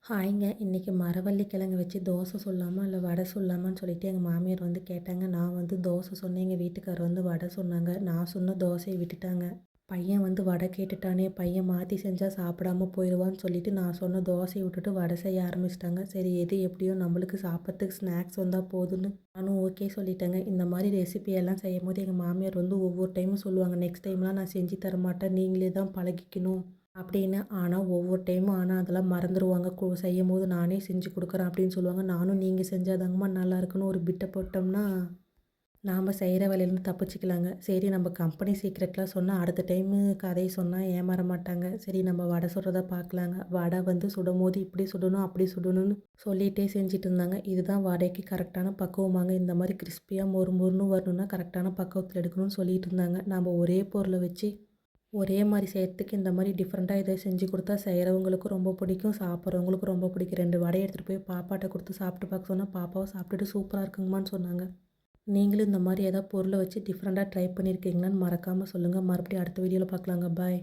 ஹாய்ங்க. இன்னைக்கு மரவள்ளி கிழங்கு வச்சு தோசை சுடலாமா? இல்ல வடை சுடலாமான்னு சொல்லிட்டு எங்க மாமியார் வந்து கேட்டாங்க. நான் வந்து தோசை சொன்னேன். எங்க வீட்டுக்காரர் வந்து வடை சொன்னாங்க. நான் சொன்ன தோசைய விட்டுட்டாங்க. பையன் வந்து வடை கேட்டுட்டானே, பையன் மாத்தி செஞ்சா சாப்பிடாம போயிருவான்னு சொல்லிட்டு நான் சொன்ன தோசைய விட்டுட்டு வடை செய்ய ஆரம்பிச்சுட்டாங்க. சரி எது எப்படியோ நம்மளுக்கு சாப்பிட்றதுக்கு ஸ்நாக்ஸ் வந்தா போதும்னு நானும் ஓகே சொல்லிட்டேங்க. இந்த மாரி ரெசிபி எல்லாம் செய்யும்போது எங்க மாமியார் வந்து ஒவ்வொரு டைமும் சொல்லுவாங்க, "நெக்ஸ்ட் டைம்லாம் நான் செஞ்சு தர மாட்டேன். நீங்களே தான் பழகிக்கணும்." அப்படின்னு. ஆனா, ஒவ்வொரு டைமும் அதெல்லாம் மறந்துருவாங்க. செய்யும்போது நானே செஞ்சு குடுக்குறேன் அப்படின்னு சொல்லுவாங்க. நானும் நீங்க செஞ்சா தாங்கம்மா நல்லாயிருக்குன்னு ஒரு பிட்ட போட்டோம்னா, நாம செய்ற வேலையிலேருந்து தப்பிச்சுக்கலாங்க. சரி நம்ம கம்பெனி சீக்ரெட்லாம் சொன்னா, அடுத்த டைமு கதைய சொன்னா ஏமாற மாட்டாங்க. சரி நம்ம வடை சுடுறத பார்க்கலாங்க. வடை வந்து சுடும்போது இப்படி சுடணும், அப்படி சுடணும்னு சொல்லிட்டே செஞ்சுட்டு இருந்தாங்க. இதுதான் வடைக்கு கரெக்டான பக்குவமாங்க. இந்த மாரி கிறிஸ்பியா மொறு மொறுன்னு வரணும்னா கரெக்டான பக்குவத்துல எடுக்கணும்னு சொல்லிட்டு இருந்தாங்க. நாம ஒரே பொருள வச்சு ஒரே மாரி செய்யறதுக்கு இந்த மாரி டிஃப்ரெண்ட்டா எதா செஞ்சு குடுத்தா செய்றவங்களுக்கும் ரொம்ப பிடிக்கும், சாப்பிட்றவங்களுக்கும் ரொம்ப பிடிக்கும். 2 வடைய எடுத்துட்டு போய் பாப்பாட்ட குடுத்து சாப்பிட்டு பார்க்க சொன்னா, பாப்பாவும் சாப்பிட்டுட்டு சூப்பரா இருக்குங்கம்மான்னு சொன்னாங்க. நீங்களும் இந்த மாரி ஏதாவது பொருள வச்சு டிஃப்ரெண்ட்டா ட்ரை பண்ணியிருக்கீங்களான்னு மறக்காம சொல்லுங்க. மறுபடியும் அடுத்த வீடியோல பார்க்கலாங்க. பாய்.